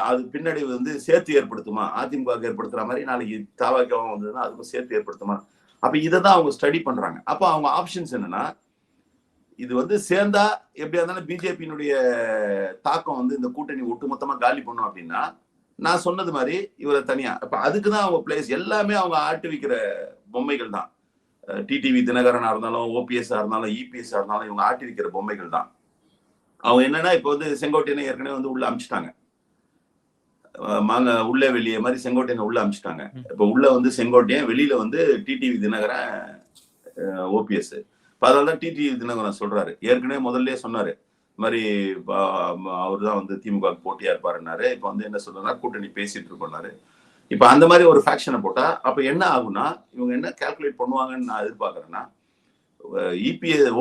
அது பின்னடைவு வந்து சேர்த்து ஏற்படுத்துமா, அதிமுக ஏற்படுத்துற மாதிரி நாளைக்கு தாவாகவும் வந்ததுன்னா அதுக்கும் சேர்த்து ஏற்படுத்துமா? அப்ப இதைதான் அவங்க ஸ்டடி பண்றாங்க. அப்ப அவங்க ஆப்ஷன்ஸ் என்னன்னா, இது வந்து சேர்ந்தா எப்படியா இருந்தாலும் பிஜேபியினுடைய தாக்கம் வந்து இந்த கூட்டணி ஒட்டுமொத்தமா காலி பண்ணும் அப்படின்னா, நான் சொன்னது மாதிரி இவரை தனியா அப்ப அதுக்குதான் அவங்க பிளேஸ் எல்லாமே அவங்க ஆட்டு வைக்கிற பொம்மைகள் தான். டிடிவி தினகரனா இருந்தாலும், ஓபிஎஸ் இருந்தாலும், இபிஎஸ் இருந்தாலும் இவங்க ஆட்டி வைக்கிற பொம்மைகள் தான். அவங்க என்னன்னா இப்ப வந்து செங்கோட்டையனை ஏற்கனவே வந்து உள்ள அமிச்சிட்டாங்க. உள்ளே வெளியே மாதிரி செங்கோட்டையனை உள்ள அமிச்சிட்டாங்க. இப்ப உள்ள வந்து செங்கோட்டையன், வெளியில வந்து டிடிவி தினகரன், ஓபிஎஸ். அதனாலதான் டிடிவி தினகரன் சொல்றாரு, ஏற்கனவே முதல்ல சொன்னாரு இந்த மாதிரி அவர் தான் வந்து திமுக போட்டியா இருப்பாருன்னாரு. இப்ப வந்து என்ன சொல்றாரு, கூட்டணி பேசிட்டு இருக்கோம்னாரு. இப்ப அந்த மாதிரி ஒரு ஃபேக்ஷனை போட்டா அப்ப என்ன ஆகும்னா, இவங்க என்ன கால்குலேட் பண்ணுவாங்கன்னு நான் எதிர்பார்க்கறேன்னா,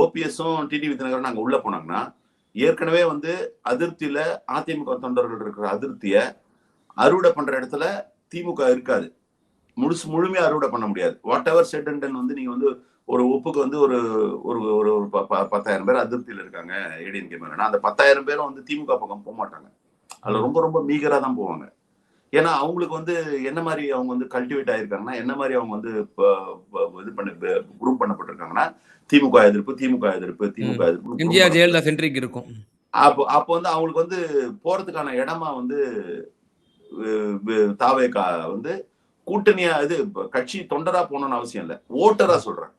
ஓபிஎஸும் டிடிவி தினகரன் அங்க உள்ள போனாங்கன்னா ஏற்கனவே வந்து அதிருப்தியில அதிமுக தொண்டர்கள் இருக்கிற அதிருப்திய அறுவடை பண்ற இடத்துல திமுக இருக்காது. முழுமையா அறுவடை பண்ண முடியாது. What ever said and ton வந்து நீங்க வந்து ஒரு ஒப்புக்கு வந்து ஒரு ஒரு ஒரு 10,000 பேர் அதிருப்தியில இருக்காங்க ஏடிஎம்கே மேல. அந்த 10,000 பேரும் வந்து திமுக பக்கம் போக மாட்டாங்க. அதுல ரொம்ப ரொம்ப மீகரா தான் போவாங்க. ஏன்னா அவங்களுக்கு வந்து என்ன மாதிரி அவங்க வந்து கல்டிவேட் ஆயிருக்காங்கன்னா, என்ன மாதிரி அவங்க வந்து இது பண்ண குரூப் பண்ணப்பட்டிருக்காங்கன்னா, திமுக எதிர்ப்பு எம்ஜிஆர் ஜெயலலிதா சென்ட்ரிக் இருக்கும். அப்போ வந்து அவங்களுக்கு வந்து போறதுக்கான இடமா வந்து தாவேகா வந்து கூட்டணியா இது கட்சி தொண்டரா போகணும்னு அவசியம் இல்லை, ஓட்டரா சொல்றேன்.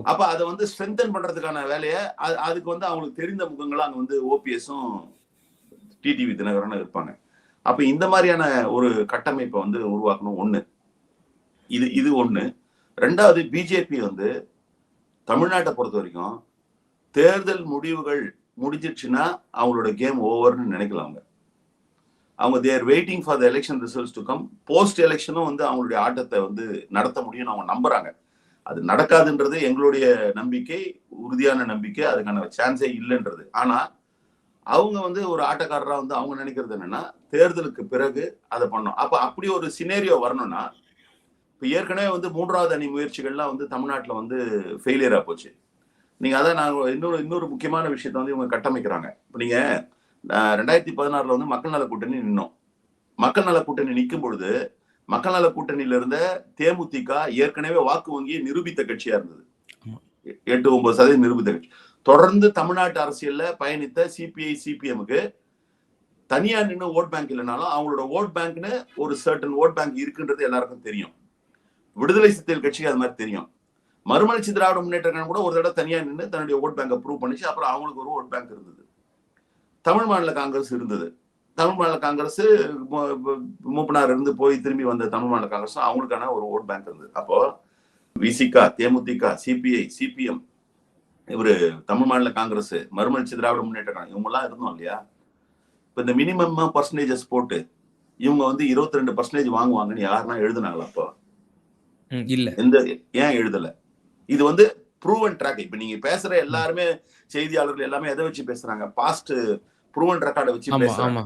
அப்ப அதை வந்து ஸ்ட்ரென்தன் பண்றதுக்கான வேலையை அதுக்கு வந்து அவங்களுக்கு தெரிந்த முகங்களா அங்க வந்து ஓபிஎஸும் டிடிவி தினகரனும் இருப்பாங்க. அப்ப இந்த மாதிரியான ஒரு கட்டமைப்பை வந்து உருவாக்கணும். ஒண்ணு இது ஒண்ணு. 2வது பிஜேபி வந்து தமிழ்நாட்டை பொறுத்த வரைக்கும் தேர்தல் முடிவுகள் முடிஞ்சிருச்சுன்னா அவங்களோட கேம் ஓவர்னு நினைக்கலாம். அவங்க they're waiting for the election results to come. Post எலெக்ஷனும் வந்து அவங்களுடைய ஆட்டத்தை வந்து நடத்த முடியும்னு அவங்க நம்புறாங்க. அது நடக்காதுன்றது எங்களுடைய நம்பிக்கை, உறுதியான நம்பிக்கை. அதுக்கான சான்ஸே இல்லைன்றது. ஆனா அவங்க வந்து ஒரு ஆட்டக்காரரா வந்து அவங்க நினைக்கிறது என்னன்னா, தேர்தலுக்கு பிறகு அதை பண்ணும். அப்ப அப்படி ஒரு சினேரியோ வரணும்னா, இப்ப ஏற்கனவே வந்து 3வது அணி முயற்சிகள்லாம் வந்து தமிழ்நாட்டுல வந்து ஃபெயிலியரா போச்சு. நீங்க அதான் நாங்க இன்னொரு முக்கியமான விஷயத்த வந்து இவங்க கட்டமைக்கிறாங்க. இப்ப நீங்க 2016 வந்து மக்கள் நல கூட்டணி நின்னோம். மக்கள் நல கூட்டணி நிற்கும் பொழுது மக்கள் நல கூட்டணியில இருந்த தேமுதிக ஏற்கனவே வாக்கு வங்கியை நிரூபித்த கட்சியா இருந்தது. 8-9% நிரூபித்த கட்சி. தொடர்ந்து தமிழ்நாட்டு அரசியல்ல பயணித்த சிபிஐ சிபிஎம்க்கு தனியா நின்று ஓட் பேங்க் இல்லைனாலும் அவங்களோட ஓட் பேங்க்னு ஒரு சர்டன் ஓட் பேங்க் இருக்குன்றது எல்லாருக்கும் தெரியும். விடுதலை சிறுத்தைகள் கட்சிக்கு அது மாதிரி தெரியும். மறுமலர்ச்சி திராவிட முன்னேற்ற கழகம் கூட ஒரு தடவை தனியா நின்று தன்னுடைய ஓட் பேங்கை ப்ரூவ் பண்ணிச்சு. அப்புறம் அவங்களுக்கு ஒரு ஓட் பேங்க் இருந்தது. தமிழ் மாநில காங்கிரஸ் இருந்தது. தமிழ் மாநில காங்கிரஸ் மூப்பனார் இருந்து போய் திரும்பி வந்த தமிழ் மாநில காங்கிரஸ் அவங்களுக்கான ஒரு ஓட் பேங்க் இருந்தது. அப்போ விசிகா, தேமுதிக, சிபிஐ, சிபிஎம், இவரு தமிழ் மாநில காங்கிரஸ், மறுமலர்ச்சி திராவிட முன்னேற்ற கழகம் இவங்க எல்லாம் இருந்தோம் இல்லையா? இப்ப இந்த மினிமம் பர்சன்டேஜஸ் போட்டு இவங்க வந்து 22% வாங்குவாங்கன்னு யாருன்னா எழுதுனாங்களா? அப்போ இல்ல. ஏன் எழுதல? இது வந்து ப்ரூவன் ட்ராக். இப்ப நீங்க பேசுற எல்லாருமே செய்தியாளர்கள் எல்லாமே எதை வச்சு பேசுறாங்க? பாஸ்ட் ப்ரூவன் ரெக்கார்டை வச்சு பேசுறாங்க.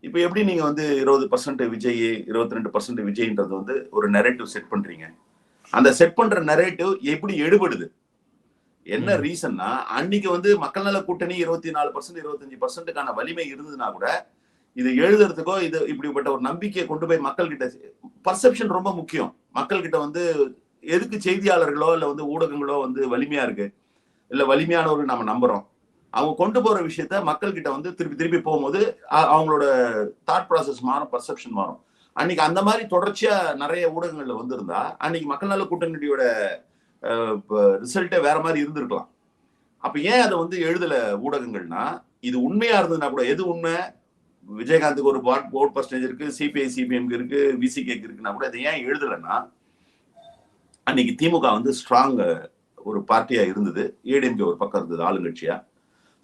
இப்ப எப்படி நீங்க வந்து 20% விஜய், 22% விஜய்ன்றது வந்து ஒரு நரேட்டிவ் செட் பண்றீங்க? அந்த செட் பண்ற நரேட்டிவ் எப்படி எடுபடுது? என்ன ரீசன்னா, அன்னைக்கு வந்து மக்கள் நல கூட்டணி 24%, 25%க்கான வலிமை இருந்ததுன்னா கூட இது எழுதுறதுக்கோ இது இப்படிப்பட்ட ஒரு நம்பிக்கையை கொண்டு போய் மக்கள் கிட்ட, பர்செப்ஷன் ரொம்ப முக்கியம். மக்கள் கிட்ட வந்து எதுக்கு செய்தியாளர்களோ இல்ல வந்து ஊடகங்களோ வந்து வலிமையா இருக்கு, இல்ல வலிமையானவர்கள் நம்ம நம்புறோம். அவங்க கொண்டு போற விஷயத்த மக்கள் கிட்ட வந்து திருப்பி திருப்பி போகும்போது அவங்களோட தாட் ப்ராசஸ் மாறும், பர்செப்ஷன் மாறும். அன்னைக்கு அந்த மாதிரி தொடர்ச்சியா நிறைய ஊடகங்கள்ல வந்திருந்தா அன்னைக்கு மக்கள் நல கூட்டணியோட ரிசல்ட்டே வேற மாதிரி இருந்திருக்கலாம். அப்ப ஏன் அதை வந்து எழுதல ஊடகங்கள்னா, இது உண்மையா இருந்ததுன்னா கூட, எது உண்மை, விஜயகாந்துக்கு ஒரு ஓட் பர்சன்டேஜ் இருக்கு, சிபிஐ சிபிஎம்க்கு இருக்கு, விசிகேக்கு இருக்குன்னா கூட இதை ஏன் எழுதலைன்னா, அன்னைக்கு திமுக வந்து ஸ்ட்ராங் ஒரு பார்ட்டியா இருந்தது, ஏடிஎம்கே ஒரு பக்கம் இருந்தது ஆளுங்கட்சியா.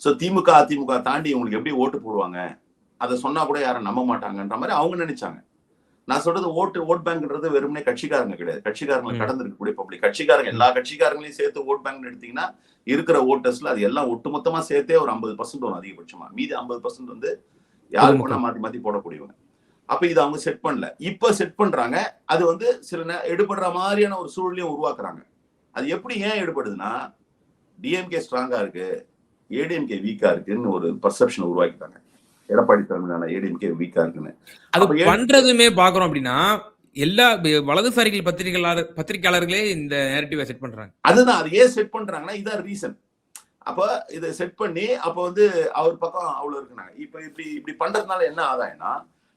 சோ திமுக அதிமுக தாண்டி இவங்களுக்கு எப்படி ஓட்டு போடுவாங்க, அதை சொன்னா கூட யாரும் நம்ப மாட்டாங்கன்ற மாதிரி அவங்க நினைச்சாங்க. நான் சொல்றது ஓட் பேங்க்ன்றது வெறுமனே கட்சிக்காரங்க கிடையாது, கட்சிக்காரங்களை கடந்து இருக்கக்கூடிய பப்ளிக். கட்சிக்காரங்க எல்லா கட்சிக்காரங்களையும் சேர்த்து ஓட் பேங்க் எடுத்தீங்கன்னா இருக்கிற ஓட்டர்ஸ்ல அது எல்லாம் ஒட்டுமொத்தமா சேர்த்தே ஒரு 50% வரும் அதிகபட்சமா. மீதி 50% வந்து யாருக்கு வேணா மாத்தி மாத்தி போடக்கூடியவங்க. அப்ப இதை அவங்க செட் பண்ணல, இப்ப செட் பண்றாங்க. அது வந்து சில எடுபடுற மாதிரியான ஒரு சூழலையும் உருவாக்குறாங்க. அது எப்படி ஏன் எடுபடுதுன்னா, டிஎம்கே ஸ்ட்ராங்கா இருக்கு, ஏடிஎம்கே வீக்கா இருக்குன்னு ஒரு பர்செப்ஷன் உருவாக்கிட்டாங்க. எடப்பாடி தலைமையிலான ஏடிஎம்கே வீக்கா இருக்குன்னு. அது பண்றதுமே பாக்குறோம் அப்படின்னா, எல்லா வலதுசாரிகள் பத்திரிகையாளர்களே இந்த நேரட்டிவை செட் பண்றாங்க. அதுதான், அது ஏன் செட் பண்றாங்கன்னா இதான் ரீசன். அப்ப இதை செட் பண்ணி அப்ப வந்து அவர் பக்கம் அவ்வளவு இருக்குனாங்க. இப்ப இப்படி பண்றதுனால என்ன ஆதாயம்னா,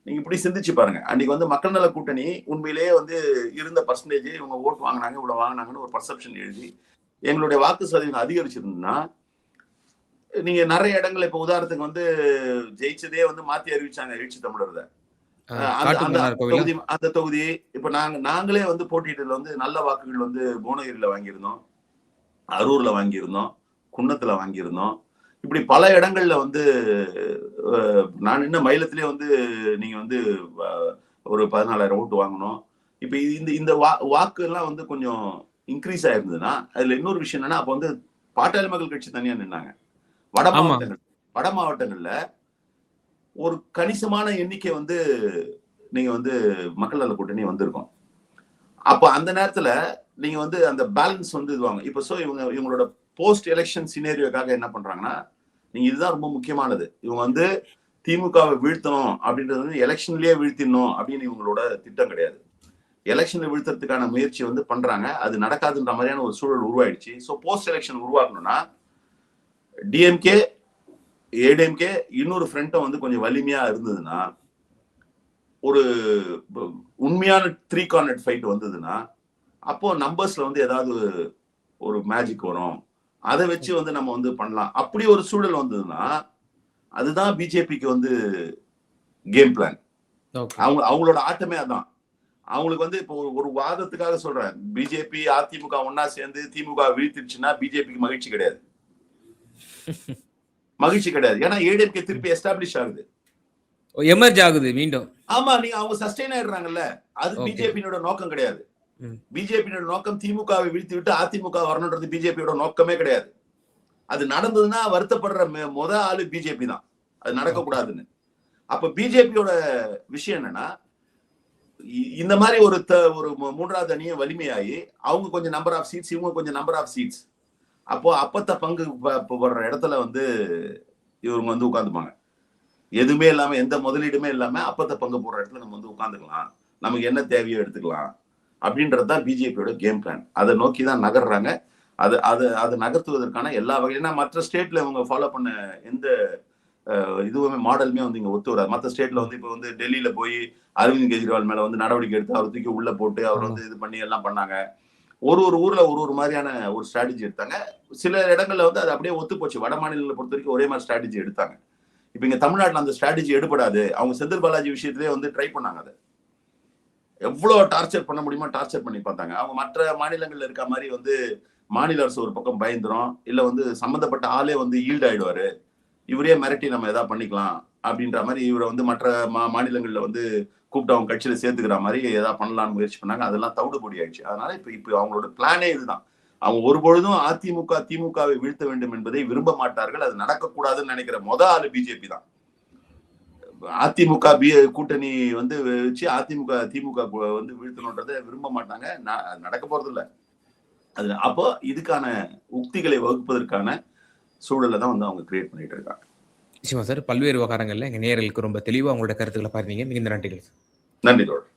நீங்க இப்படி சிந்திச்சு பாருங்க. அன்னைக்கு வந்து மக்கள் நல கூட்டணி உண்மையிலேயே வந்து இருந்த பர்சன்டேஜ் இவங்க ஓட்டு வாங்கினாங்க, இவ்வளவு வாங்கினாங்கன்னு ஒரு பர்செப்ஷன் எழுதி எங்களுடைய வாக்கு சதவீதம் அதிகரிச்சிருந்ததுன்னா, நீங்க நிறைய இடங்கள் இப்ப உதாரணத்துக்கு வந்து ஜெயிச்சதே வந்து மாத்தி அறிவிச்சாங்க எழுச்சி தமிழர். அந்த தொகுதி இப்ப நாங்களே வந்து போட்டியிட்டதுல வந்து நல்ல வாக்குகள் வந்து புவனகிரியில வாங்கியிருந்தோம், அரூர்ல வாங்கியிருந்தோம், குன்னத்துல வாங்கியிருந்தோம். இப்படி பல இடங்கள்ல வந்து நான் இன்னும் மயிலத்திலே வந்து நீங்க வந்து ஒரு 14,000 ஓட்டு வாங்கணும். இப்ப இந்த வாக்கு எல்லாம் வந்து கொஞ்சம் இன்க்ரீஸ் ஆயிருந்ததுன்னா, அதுல இன்னொரு விஷயம் என்னன்னா, அப்ப வந்து பாட்டாளி மக்கள் கட்சி தனியா நின்னாங்க. வட மாவட்டங்கள்ல ஒரு கணிசமான எண்ணிக்கை வந்து நீங்க வந்து மக்கள் நல கூட்டணி வந்திருக்கும். அப்ப அந்த நேரத்துல நீங்க வந்து அந்த பேலன்ஸ் வந்து இதுவாங்க. இப்ப இவங்களோட போஸ்ட் எலெக்ஷன் சினேரியோக்காக என்ன பண்றாங்கன்னா, நீங்க இதுதான் ரொம்ப முக்கியமானது. இவங்க வந்து திமுகவை வீழ்த்தணும் அப்படின்றது வந்து எலெக்ஷன்லயே வீழ்த்திடணும் அப்படின்னு இவங்களோட திட்டம் கிடையாது. எலெக்ஷன்ல வீழ்த்துறதுக்கான முயற்சி வந்து பண்றாங்க. அது நடக்காதுன்ற மாதிரியான ஒரு சூழல் உருவாயிடுச்சு. சோ போஸ்ட் எலெக்ஷன் உருவாக்கணும்னா டிஎம்கே ஏடிஎம்கே இன்னொரு ஃப்ரண்ட்டும் வந்து கொஞ்சம் வலிமையா இருந்ததுன்னா, ஒரு உண்மையான 3 கார்னர் ஃபைட் வந்ததுன்னா, அப்போ நம்பர்ஸ்ல வந்து ஏதாவது ஒரு மேஜிக் வரும். அதை வச்சு வந்து நம்ம வந்து பண்ணலாம். அப்படி ஒரு சூழல் வந்ததுன்னா, அதுதான் பிஜேபிக்கு வந்து கேம் பிளான். அவங்களோட ஆட்டமே அதான். அவங்களுக்கு வந்து இப்போ ஒரு வாதத்துக்காக சொல்றேன், பிஜேபி அதிமுக ஒன்னா சேர்ந்து திமுக வீழ்த்திடுச்சுன்னா பிஜேபிக்கு மகிழ்ச்சி கிடையாது. மகிழ்ச்சி கிடையாது. ஏன்னா ஏடிஎம்கே திருப்பி எஸ்டாப்ளிஷ் ஆகுது, எமர்ஜ் ஆகுது மீண்டும். ஆமா, நீங்க அவங்க சஸ்டெயின் ஆயிடுறாங்கல்ல. அது பிஜேபியோட நோக்கம் கிடையாது. பிஜேபியோட நோக்கம் திமுகவை வீழ்த்தி விட்டு அதிமுக வரணுன்றது பிஜேபியோட நோக்கமே கிடையாது. அது நடந்ததுன்னா வருத்தப்படுற முத ஆளு பிஜேபி தான், அது நடக்கக்கூடாதுன்னு. அப்ப பிஜேபியோட விஷயம் என்னன்னா, இந்த மாதிரி ஒரு மூன்றாவது அணியை வலிமையாகி அவங்க கொஞ்சம் நம்பர் ஆஃப் சீட்ஸ், இவங்க கொஞ்சம் நம்பர் ஆஃப் சீட்ஸ், அப்போ அப்பத்த பங்கு வர்ற இடத்துல வந்து இவங்க வந்து உட்காந்துப்பாங்க. எதுவுமே இல்லாம, எந்த முதலீடுமே இல்லாம அப்பத்த பங்கு போடுற இடத்துல நம்ம வந்து உட்காந்துக்கலாம், நமக்கு என்ன தேவையோ எடுத்துக்கலாம் அப்படின்றதுதான் பிஜேபியோட கேம் பிளான். அதை நோக்கி தான் நகர்றாங்க. அது நகர்த்துவதற்கான எல்லா வகையில மற்ற ஸ்டேட்ல இவங்க ஃபாலோ பண்ண எந்த இதுவுமே மாடலுமே வந்து இங்க ஒத்து வராது. மற்ற ஸ்டேட்ல வந்து இப்ப வந்து டெல்லியில போய் அரவிந்த் கெஜ்ரிவால் மேல வந்து நடவடிக்கை எடுத்து அவர் தூக்கி உள்ள போட்டு அவர் வந்து இது பண்ணி எல்லாம் பண்ணாங்க. ஒரு ஊர்ல ஒரு மாதிரியான ஒரு ஸ்ட்ராட்டஜி எடுத்தாங்க. சில இடங்கள்ல வந்து அது அப்படியே ஒத்து போச்சு. வட மாநிலங்களை பொறுத்த வரைக்கும் ஒரே மாதிரி ஸ்ட்ராட்டஜி எடுத்தாங்க. இப்ப இங்க தமிழ்நாட்டில் அந்த ஸ்ட்ராட்டஜி எடுபடாது. அவங்க செந்தில் பாலாஜி விஷயத்திலே வந்து ட்ரை பண்ணாங்க. அதை எவ்வளவு டார்ச்சர் பண்ண முடியுமோ டார்ச்சர் பண்ணி பார்த்தாங்க. அவங்க மற்ற மாநிலங்கள்ல இருக்க மாதிரி வந்து மாநில அரசு ஒரு பக்கம் பயந்துரும், இல்ல வந்து சம்பந்தப்பட்ட ஆளே வந்து ஈல்ட் ஆயிடுவாரு, இவரே மிரட்டி நம்ம ஏதாவது பண்ணிக்கலாம் அப்படின்ற மாதிரி இவரை வந்து மற்ற மாநிலங்கள்ல வந்து கூப்பிட்டு அவங்க கட்சியில சேர்த்துக்கிற மாதிரி ஏதாவது பண்ணலாம்னு முயற்சி பண்ணாங்க. அதெல்லாம் தவிடுபடி ஆயிடுச்சு. அதனால இப்ப அவங்களோட பிளானே இதுதான். அவங்க ஒரு பொழுதும் அதிமுக திமுகவை வீழ்த்த வேண்டும் என்பதை விரும்ப மாட்டார்கள். அது நடக்கக்கூடாதுன்னு நினைக்கிற ஆளு பிஜேபி தான். அதிமுக கூட்டணி வந்து வச்சு அதிமுக திமுக வந்து வீழ்த்தணுன்றதை விரும்ப மாட்டாங்க, நடக்க போறது இல்லை. அது அப்போ இதுக்கான உக்திகளை வகுப்பதற்கான சூழலை தான் வந்து அவங்க கிரியேட் பண்ணிட்டு இருக்காங்க. நிச்சயமா சார், பல்வேறு விவகாரங்கள்ல எங்க நேயர்களுக்கு ரொம்ப தெளிவா உங்களோட கருத்துக்களை பாருங்க. மிகுந்த நன்றிகள். நன்றி தோழர்.